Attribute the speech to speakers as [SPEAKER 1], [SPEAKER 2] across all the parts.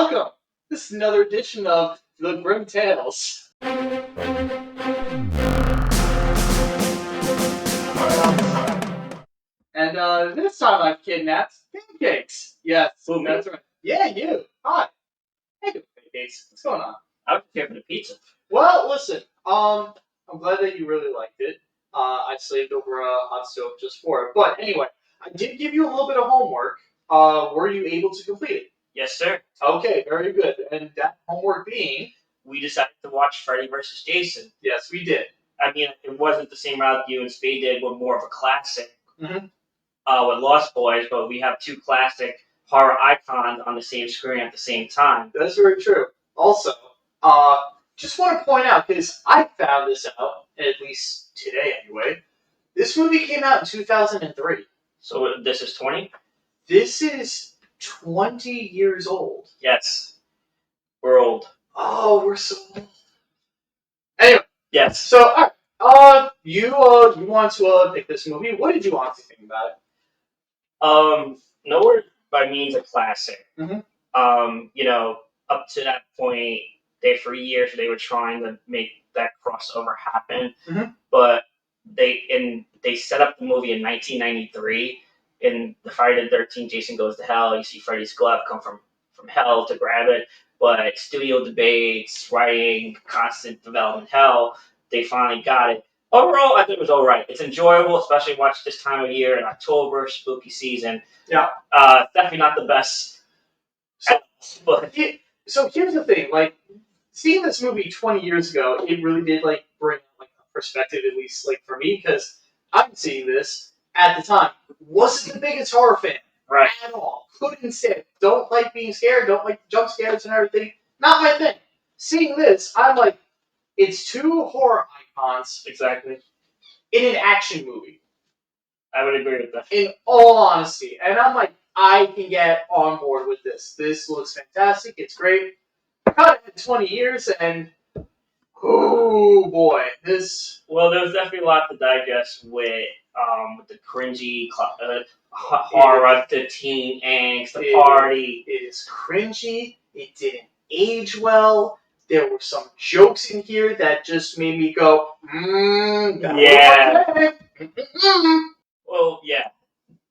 [SPEAKER 1] welcome. This is another edition of The Grim Tales. And this time I've kidnapped Pancakes. Yes,
[SPEAKER 2] Who, me?
[SPEAKER 1] that's right. Yeah, you. Hi. Hey, Pancakes. What's going on?
[SPEAKER 2] I was here for the pizza.
[SPEAKER 1] Well, listen. I'm glad that you really liked it. I slaved over a hot stove just for it. But anyway, I did give you a little bit of homework. Were you able to complete it?
[SPEAKER 2] Yes, sir.
[SPEAKER 1] Okay, very good. And that homework being,
[SPEAKER 2] We decided to watch Freddy versus Jason.
[SPEAKER 1] yes, we did.
[SPEAKER 2] I mean, it wasn't the same route you and Spade did, but more of a classic
[SPEAKER 1] Mhm.
[SPEAKER 2] with Lost Boys, but we have two classic horror icons on the same screen at the same time.
[SPEAKER 1] That's very true. Also, just want to point out, because I found this out, at least today anyway, this movie came out in 2003.
[SPEAKER 2] So this is 20?
[SPEAKER 1] This is 20 years old.
[SPEAKER 2] Yes. We're old.
[SPEAKER 1] Oh, we're so old. Anyway,
[SPEAKER 2] Yes.
[SPEAKER 1] so, you want to pick this movie. What did you want to think about it?
[SPEAKER 2] Nowhere by means a classic.
[SPEAKER 1] Mhm.
[SPEAKER 2] Up to that point, for years they were trying to make that crossover happen,
[SPEAKER 1] Mhm.
[SPEAKER 2] but they set up the movie in 1993. In the Friday the 13th, Jason Goes to Hell. You see Freddy's glove come from hell to grab it, but studio debates, writing, constant development hell. They finally got it. Overall, I think it was all right. It's enjoyable, especially watch this time of year in October, spooky season.
[SPEAKER 1] Yeah.
[SPEAKER 2] Definitely not the best.
[SPEAKER 1] But so here's the thing, like, seeing this movie 20 years ago, it really did like bring like a perspective, at least like for me, because I'm seeing this at the time. Wasn't the biggest horror fan
[SPEAKER 2] Right.
[SPEAKER 1] at all. Couldn't stand it. Don't like being scared. Don't like jump scares and everything. Not my thing. Seeing this, I'm like, it's two horror icons
[SPEAKER 2] Exactly.
[SPEAKER 1] in an action movie.
[SPEAKER 2] I would agree with that.
[SPEAKER 1] In all honesty, and I'm like, I can get on board with this. This looks fantastic. It's great. Cut it in 20 years, and oh boy, this.
[SPEAKER 2] Well, there's definitely a lot to digest with the cringy horror, the teen angst, the party.
[SPEAKER 1] It is cringy. It didn't age well. There were some jokes in here that just made me go,
[SPEAKER 2] Yeah.
[SPEAKER 1] Okay.
[SPEAKER 2] Well, yeah.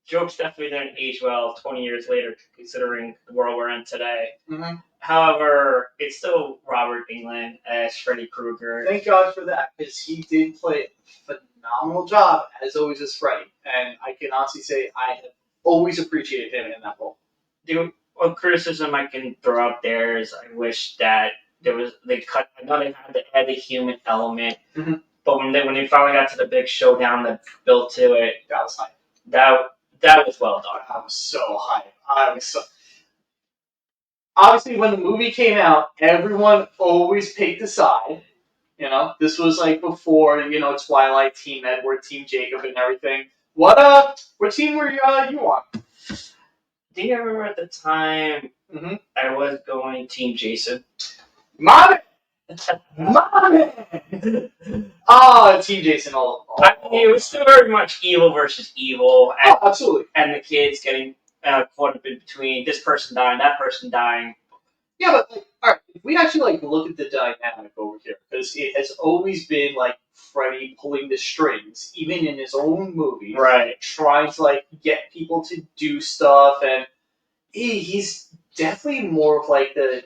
[SPEAKER 2] Jokes definitely didn't age well 20 years later, considering the world we're in today.
[SPEAKER 1] Mm-hmm.
[SPEAKER 2] However, it's still Robert Englund as Freddy Krueger.
[SPEAKER 1] Thank God for that, because he did play a phenomenal job, as always, as Freddy. And I can honestly say I have always appreciated him in that role.
[SPEAKER 2] One criticism I can throw out there is I wish that I know they had to add the human element,
[SPEAKER 1] mm-hmm.
[SPEAKER 2] but when they finally got to the big showdown that built to it,
[SPEAKER 1] that was hype.
[SPEAKER 2] That was well done.
[SPEAKER 1] I was so hyped. Obviously, when the movie came out, everyone always picked a side. This was like before, Twilight, Team Edward, Team Jacob, and everything. What team were you on?
[SPEAKER 2] Do you remember at the time
[SPEAKER 1] mm-hmm.
[SPEAKER 2] I was going Team Jason?
[SPEAKER 1] Mommy! Team Jason
[SPEAKER 2] I mean, it was still very much evil versus evil.
[SPEAKER 1] And, absolutely.
[SPEAKER 2] And the kids getting caught up in between this person dying, that person dying.
[SPEAKER 1] Yeah, but all right, if we actually look at the dynamic over here, because it has always been Freddy pulling the strings, even in his own movies,
[SPEAKER 2] right?
[SPEAKER 1] Trying to get people to do stuff, and he's definitely more of the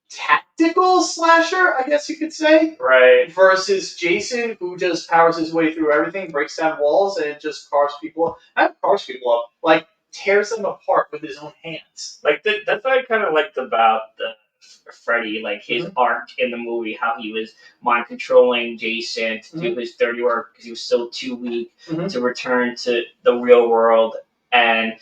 [SPEAKER 1] tactical slasher, I guess you could say,
[SPEAKER 2] right?
[SPEAKER 1] Versus Jason, who just powers his way through everything, breaks down walls, and just carves people up. Not carves people up, tears them apart with his own hands.
[SPEAKER 2] That's what I kind of liked about the Freddy, his
[SPEAKER 1] mm-hmm.
[SPEAKER 2] arc in the movie, how he was mind controlling Jason to do his dirty work because he was still too weak to return to the real world, and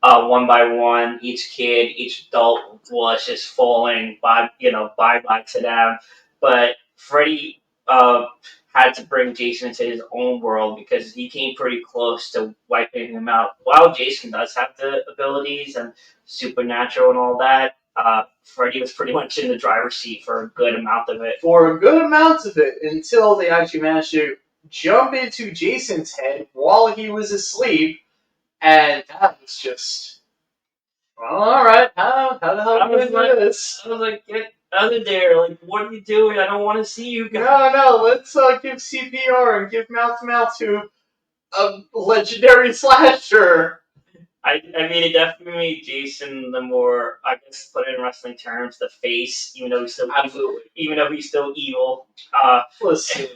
[SPEAKER 2] one by one, each kid, each adult was just falling bye bye to them. But Freddy had to bring Jason into his own world because he came pretty close to wiping him out. While Jason does have the abilities and supernatural and all that, Freddy was pretty much in the driver's seat for a good amount of it.
[SPEAKER 1] For a good amount of it, until they actually managed to jump into Jason's head while he was asleep, and that was just... Well, all right. How the hell? was this.
[SPEAKER 2] I was like, get out of there! Like, what are you doing? I don't want to see you guys.
[SPEAKER 1] No, let's give CPR and give mouth to mouth to a legendary slasher.
[SPEAKER 2] I mean, it definitely made Jason the more, I guess, put it in wrestling terms, the face, even though he's still
[SPEAKER 1] Absolutely.
[SPEAKER 2] even though he's still evil.
[SPEAKER 1] Listen,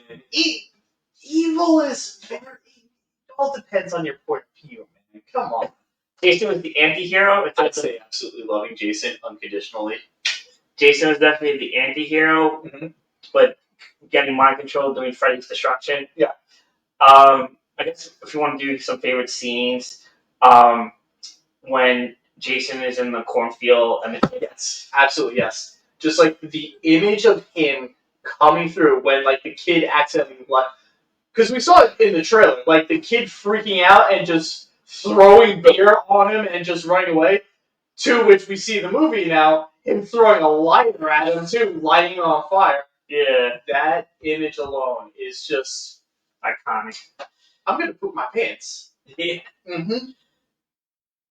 [SPEAKER 1] evil is very. It all depends on your point of view, man. Come on.
[SPEAKER 2] Jason was the anti-hero.
[SPEAKER 1] I'd say absolutely loving Jason unconditionally.
[SPEAKER 2] Jason was definitely the anti-hero, but getting mind control, doing Freddy's destruction.
[SPEAKER 1] Yeah.
[SPEAKER 2] I guess if you want to do some favorite scenes, when Jason is in the cornfield and
[SPEAKER 1] yes, absolutely yes. Just like the image of him coming through when like the kid accidentally left, because we saw it in the trailer, like the kid freaking out and just throwing beer on him and just running away. To which we see in the movie now, him throwing a lighter at him too, lighting him on fire.
[SPEAKER 2] Yeah.
[SPEAKER 1] That image alone is just
[SPEAKER 2] iconic.
[SPEAKER 1] I'm gonna poop my pants.
[SPEAKER 2] Yeah.
[SPEAKER 1] Mm-hmm.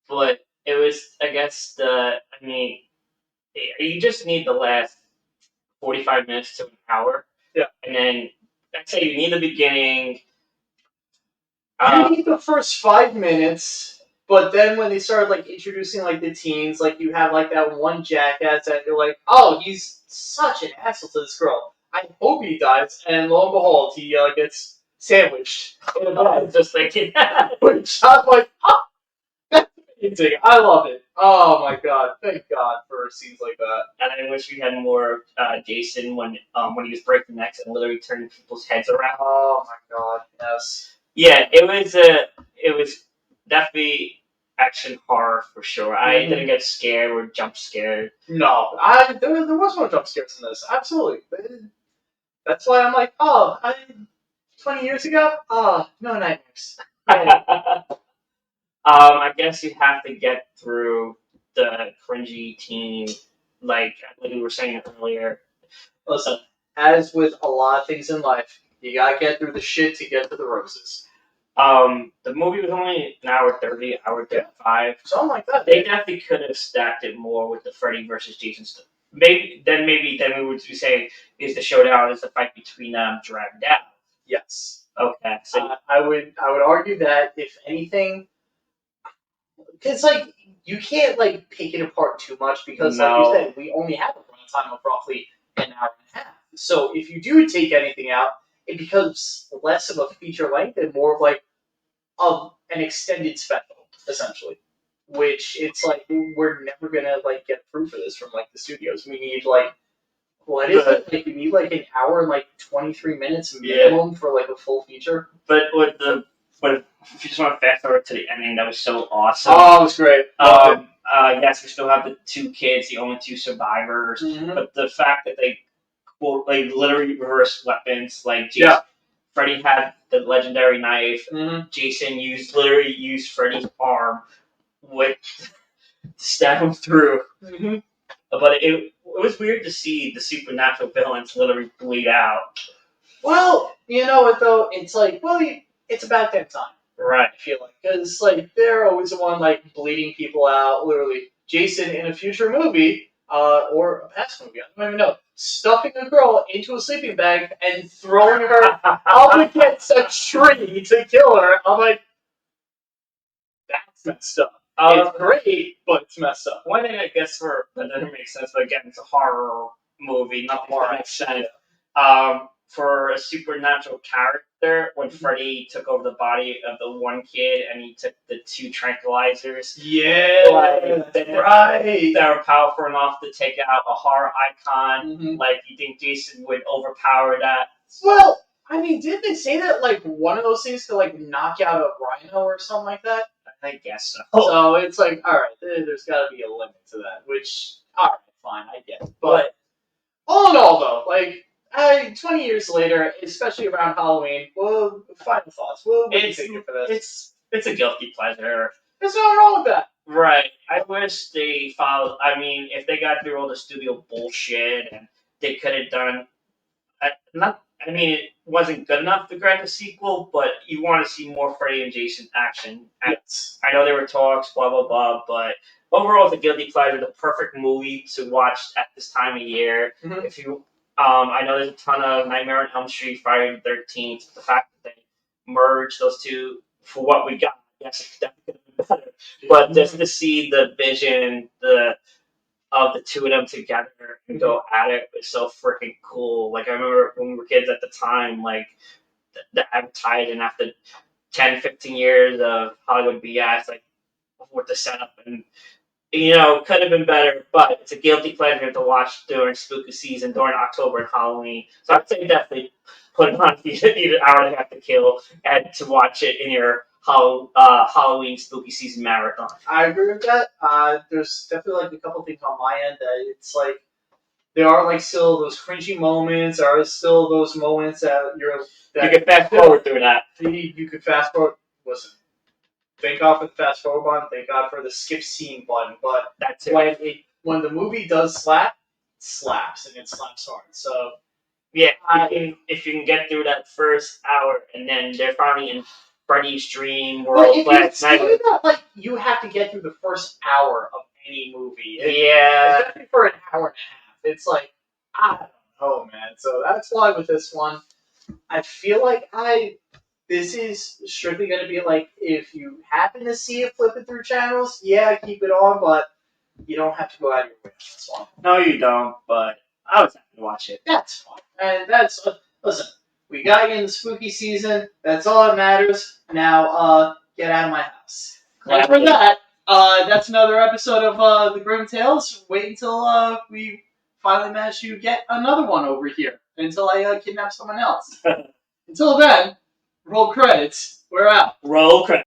[SPEAKER 2] But it was, I guess, you just need the last 45 minutes to an hour.
[SPEAKER 1] Yeah.
[SPEAKER 2] And then, I'd say you need the beginning.
[SPEAKER 1] You need the first 5 minutes, but then when they started like introducing like the teens, like you have like that one jackass that you're like, oh, he's such an asshole to this girl. I hope he dies. And lo and behold, he gets sandwiched in a bed, just like which I'm like, oh, that's amazing. I love it. Oh my god, thank God for scenes like that.
[SPEAKER 2] And I wish we had more Jason when he was breaking necks and literally turning people's heads around.
[SPEAKER 1] Oh my god, yes.
[SPEAKER 2] Yeah, it was definitely action horror for sure. I didn't get scared or jump scared.
[SPEAKER 1] No, there was no jump scares in this. Absolutely. That's why I'm like, 20 years ago? Oh, no nightmares.
[SPEAKER 2] I guess you have to get through the cringy teen, like we were saying earlier.
[SPEAKER 1] Listen, as with a lot of things in life, you gotta get through the shit to get to the roses.
[SPEAKER 2] The movie was only an hour 30, hour 35.
[SPEAKER 1] Something like that.
[SPEAKER 2] They definitely could have stacked it more with the Freddy versus Jason stuff. Maybe we would be saying is the showdown is the fight between them dragged out.
[SPEAKER 1] Yes.
[SPEAKER 2] Okay. So
[SPEAKER 1] I would argue that if anything, because like you can't like pick it apart too much because like you said, we only have a runtime of roughly an hour and a half. So if you do take anything out, it becomes less of a feature length and more of like an extended special, essentially. Which it's like we're never gonna like get through for this from like the studios. We need like what is it? Like you need like an hour and like 23 minutes minimum for like a full feature.
[SPEAKER 2] But if you just want to fast forward to the ending, that was so awesome.
[SPEAKER 1] Oh, it was great.
[SPEAKER 2] Yes, we still have the two kids, the only two survivors.
[SPEAKER 1] Mm-hmm.
[SPEAKER 2] But the fact that they literally reverse weapons, like Jason, Freddy had the legendary knife.
[SPEAKER 1] Mm-hmm.
[SPEAKER 2] Jason literally used Freddy's arm to stab him through.
[SPEAKER 1] Mm-hmm.
[SPEAKER 2] But it was weird to see the supernatural villains literally bleed out.
[SPEAKER 1] Well, you know what though? It's like, it's about that time.
[SPEAKER 2] Right.
[SPEAKER 1] I feel like. Because, like, they're always the one, like, bleeding people out, literally. Jason in a future movie, or a past movie, I don't even know, stuffing a girl into a sleeping bag and throwing her up against a tree to kill her. I'm like, that's messed up. It's great, but it's messed up.
[SPEAKER 2] One thing I guess that doesn't make sense, but again, it's a horror movie, not horror makes sense. For a supernatural character, when Freddy took over the body of the one kid and he took the two tranquilizers.
[SPEAKER 1] Yeah, that's right.
[SPEAKER 2] That were powerful enough to take out a horror icon.
[SPEAKER 1] Mm-hmm.
[SPEAKER 2] Like, you think Jason would overpower that?
[SPEAKER 1] Well, I mean, didn't they say that, like, one of those things could, like, knock out a rhino or something like that?
[SPEAKER 2] I guess so.
[SPEAKER 1] So it's like, alright, there's gotta be a limit to that, which, alright, fine, I get it. But all in all, though, like, 20 years later, especially around Halloween, well, final thoughts. What do you think for this?
[SPEAKER 2] It's a guilty pleasure.
[SPEAKER 1] There's nothing wrong with that.
[SPEAKER 2] Right. I wish they followed. I mean, if they got through all the studio bullshit and they could have done. It wasn't good enough to grant a sequel, but you want to see more Freddy and Jason action.
[SPEAKER 1] Yes.
[SPEAKER 2] I know there were talks, blah blah blah, but overall, it's a guilty pleasure. The perfect movie to watch at this time of year.
[SPEAKER 1] Mhm.
[SPEAKER 2] If you, I know there's a ton of Nightmare on Elm Street, Friday the 13th. The fact that they merged those two for what we got, yes, that could have been better. But just to see the vision, of the two of them together and go at it is so freaking cool. Like I remember when we were kids at the time, like the advertising after 10, 15 years of Hollywood BS, like with the setup and could have been better, but it's a guilty pleasure to watch during spooky season, during October and Halloween. So I'd say definitely put it on either hour and a half to kill and to watch it in your Halloween spooky season marathon.
[SPEAKER 1] I agree with that. There's definitely like a couple things on my end that it's like there are like still those cringy moments, there are still those moments that
[SPEAKER 2] you can fast forward through that.
[SPEAKER 1] You could fast forward. Listen, thank God for the fast forward button. Thank God for the skip scene button. But
[SPEAKER 2] that's it.
[SPEAKER 1] When the movie does slap, it slaps and it slaps hard. So
[SPEAKER 2] yeah, if you can get through that first hour and then they're finally in Freddy's dream world.
[SPEAKER 1] Like you have to get through the first hour of any movie. Especially for an hour and a half. It's like I don't know, man. So that's why with this one, I feel like this is strictly going to be like if you happen to see it flipping through channels, yeah, keep it on, but you don't have to go out of your way on this one.
[SPEAKER 2] No, you don't, but I was happy to watch it.
[SPEAKER 1] That's fine. And listen, we got you in the spooky season. That's all that matters. Now, get out of my house. And for that, that's another episode of the Grim Tales. Wait until we finally manage to get another one over here. Until I kidnap someone else. Until then, roll credits. We're out.
[SPEAKER 2] Roll credits.